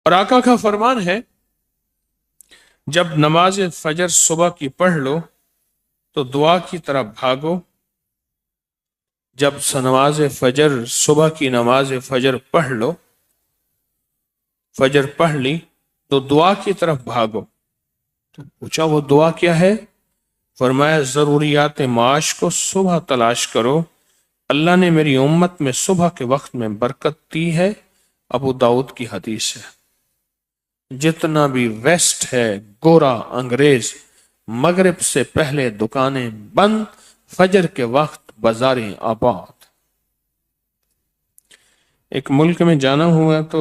اور آقا کا فرمان ہے جب نماز فجر صبح کی پڑھ لو تو دعا کی طرف بھاگو. جب نماز فجر صبح کی نماز فجر پڑھ لو، فجر پڑھ لی تو دعا کی طرف بھاگو. تو پوچھا وہ دعا کیا ہے؟ فرمایا ضروریات معاش کو صبح تلاش کرو، اللہ نے میری امت میں صبح کے وقت میں برکت دی ہے. ابو داؤد کی حدیث ہے. جتنا بھی ویسٹ ہے گورا انگریز، مغرب سے پہلے دکانیں بند، فجر کے وقت بازاریں آباد. ایک ملک میں جانا ہوا تو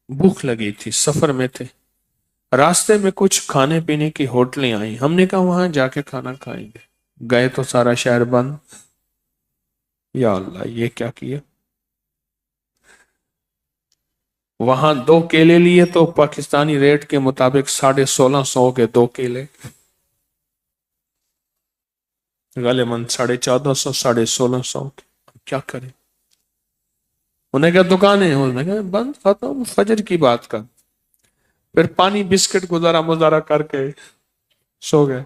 بھوک لگی تھی، سفر میں تھے، راستے میں کچھ کھانے پینے کی ہوٹلیں آئیں. ہم نے کہا وہاں جا کے کھانا کھائیں گے. گئے تو سارا شہر بند. یا اللہ یہ کیا کیا. وہاں 2 کیلے لیے تو پاکستانی ریٹ کے مطابق 1650 کے 2 کیلے، غالباً 1450 1650 کے. کیا کریں؟ انہیں کہا دکانیں، انہوں نے کہا بند، ختم، فجر کی بات کر. پھر پانی بسکٹ گزارا مزارا کر کے سو گئے.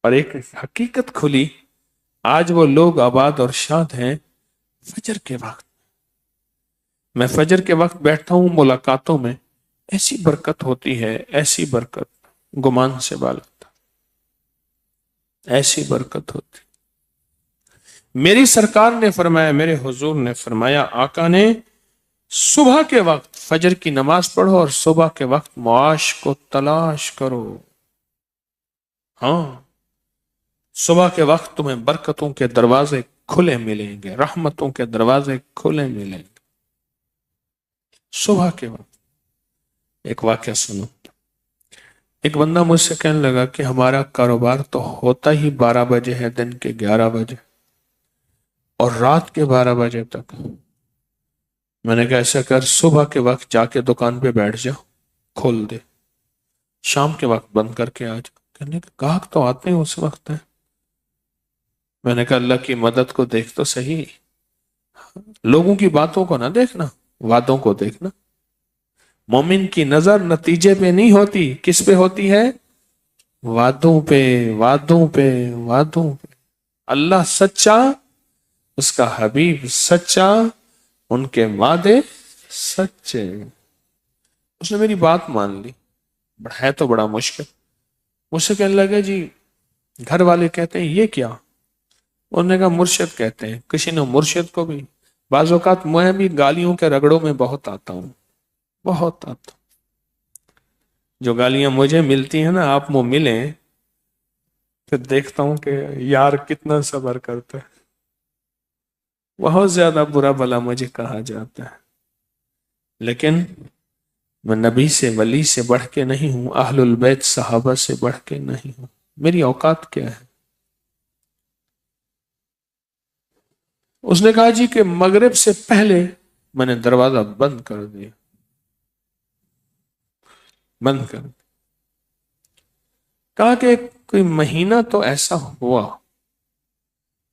اور ایک حقیقت کھلی، آج وہ لوگ آباد اور شاد ہیں فجر کے وقت. میں فجر کے وقت بیٹھتا ہوں ملاقاتوں میں، ایسی برکت ہوتی ہے، ایسی برکت گمان سے بالاتر، ایسی برکت ہوتی. میری سرکار نے فرمایا، میرے حضور نے فرمایا، آقا نے صبح کے وقت فجر کی نماز پڑھو اور صبح کے وقت معاش کو تلاش کرو. ہاں، صبح کے وقت تمہیں برکتوں کے دروازے کھلے ملیں گے، رحمتوں کے دروازے کھلے ملیں گے صبح کے وقت. ایک واقعہ سنو. ایک بندہ مجھ سے کہنے لگا کہ ہمارا کاروبار تو ہوتا ہی 12 بجے ہے، دن کے 11 بجے اور رات کے 12 بجے تک. میں نے کہا ایسا کر، صبح کے وقت جا کے دکان پہ بیٹھ جا، کھول دے، شام کے وقت بند کر کے آ جا. کہنے کا گاہک تو آتے ہیں اس وقت ہے. میں نے کہا اللہ کی مدد کو دیکھ تو صحیح، لوگوں کی باتوں کو نہ دیکھنا، وعدوں کو دیکھنا. مومن کی نظر نتیجے پہ نہیں ہوتی، کس پہ ہوتی ہے؟ وعدوں پہ، وعدوں پہ، وعدوں پہ. اللہ سچا، اس کا حبیب سچا، ان کے وعدے سچے. اس نے میری بات مان لی. ہے تو بڑا مشکل. مجھ سے کہنے لگا جی گھر والے کہتے ہیں یہ کیا؟ انہوں نے کہا مرشد کہتے ہیں. کسی نے مرشد کو بھی، بعض اوقات میں بھی گالیوں کے رگڑوں میں بہت آتا ہوں، بہت آتا ہوں. جو گالیاں مجھے ملتی ہیں نا، آپ وہ ملیں، پھر دیکھتا ہوں کہ یار کتنا صبر کرتا ہے. بہت زیادہ برا بلا مجھے کہا جاتا ہے، لیکن میں نبی سے، ولی سے بڑھ کے نہیں ہوں، اہل البیت صحابہ سے بڑھ کے نہیں ہوں. میری اوقات کیا ہے؟ اس نے کہا جی کہ مغرب سے پہلے میں نے دروازہ بند کر دیا، بند کر دیا. کہا کہ کوئی مہینہ تو ایسا ہوا،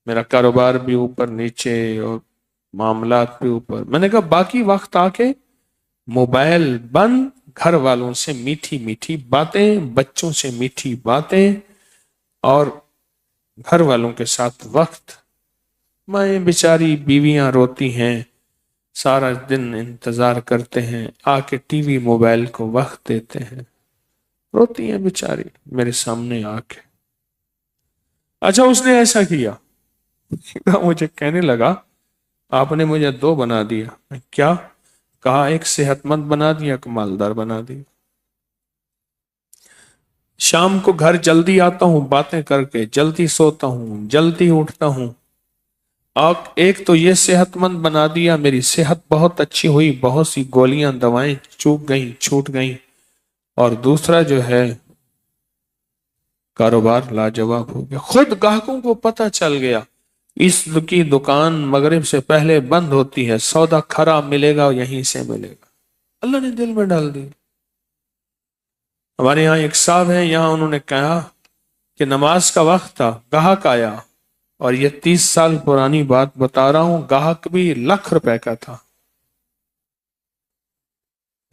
میرا کاروبار بھی اوپر نیچے اور معاملات بھی اوپر. میں نے کہا باقی وقت آ کے موبائل بند، گھر والوں سے میٹھی میٹھی باتیں، بچوں سے میٹھی باتیں، اور گھر والوں کے ساتھ وقت. مائیں بیچاری بیویاں روتی ہیں، سارا دن انتظار کرتے ہیں، آ کے ٹی وی موبائل کو وقت دیتے ہیں، روتی ہیں بیچاری میرے سامنے آ کے. اچھا اس نے ایسا کیا، مجھے کہنے لگا آپ نے مجھے 2 بنا دیا. کیا؟ کہا ایک صحت مند بنا دیا، ایک مالدار بنا دیا. شام کو گھر جلدی آتا ہوں باتیں کر کے، جلدی سوتا ہوں، جلدی اٹھتا ہوں. ایک تو یہ صحت مند بنا دیا، میری صحت بہت اچھی ہوئی، بہت سی گولیاں دوائیں چوک گئیں، چھوٹ گئیں. اور دوسرا جو ہے کاروبار لاجواب ہو گیا. خود گاہکوں کو پتہ چل گیا اس کی دکان مغرب سے پہلے بند ہوتی ہے، سودا خراب ملے گا یہیں سے ملے گا. اللہ نے دل میں ڈال دی. ہمارے یہاں ایک صاحب ہیں، یہاں انہوں نے کہا کہ نماز کا وقت تھا، گاہک آیا، اور یہ 30 سال پرانی بات بتا رہا ہوں، گاہک بھی 1,00,000 روپے کا تھا.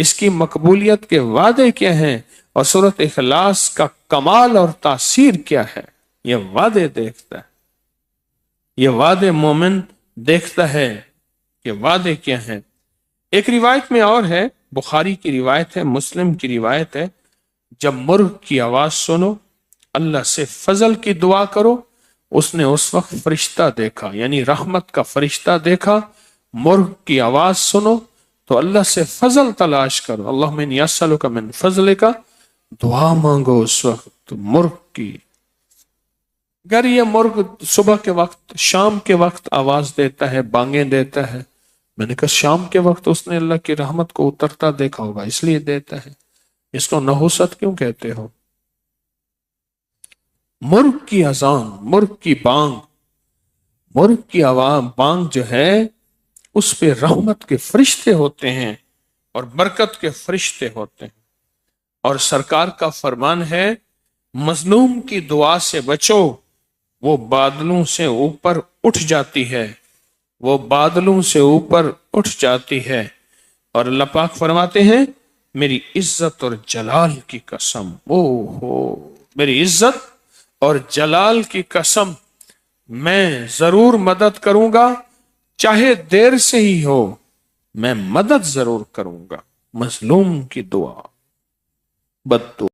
اس کی مقبولیت کے وعدے کیا ہیں اور سورۃ اخلاص کا کمال اور تاثیر کیا ہے، یہ وعدے دیکھتا ہے، یہ وعدے مومن دیکھتا ہے کہ وعدے کیا ہیں۔ ایک روایت میں اور ہے، بخاری کی روایت ہے، مسلم کی روایت ہے، جب مرغ کی آواز سنو اللہ سے فضل کی دعا کرو۔ اس نے اس وقت فرشتہ دیکھا، یعنی رحمت کا فرشتہ دیکھا۔ مرغ کی آواز سنو تو اللہ سے فضل تلاش کرو، اللہم انی اسألک من فضلک، دعا مانگو اس وقت مرغ کی۔ اگر یہ مرغ صبح کے وقت، شام کے وقت آواز دیتا ہے، بانگیں دیتا ہے، میں نے کہا شام کے وقت اس نے اللہ کی رحمت کو اترتا دیکھا ہوگا اس لیے دیتا ہے، اس کو نحوست کیوں کہتے ہو؟ مرغ کی اذان، مرغ کی بانگ، مرغ کی آواز بانگ جو ہے اس پہ رحمت کے فرشتے ہوتے ہیں اور برکت کے فرشتے ہوتے ہیں، اور سرکار کا فرمان ہے مظلوم کی دعا سے بچو، وہ بادلوں سے اوپر اٹھ جاتی ہے، وہ بادلوں سے اوپر اٹھ جاتی ہے، اور اللہ پاک فرماتے ہیں میری عزت اور جلال کی قسم، او ہو میری عزت اور جلال کی قسم، میں ضرور مدد کروں گا، چاہے دیر سے ہی ہو، میں مدد ضرور کروں گا۔ مظلوم کی دعا، بد دعا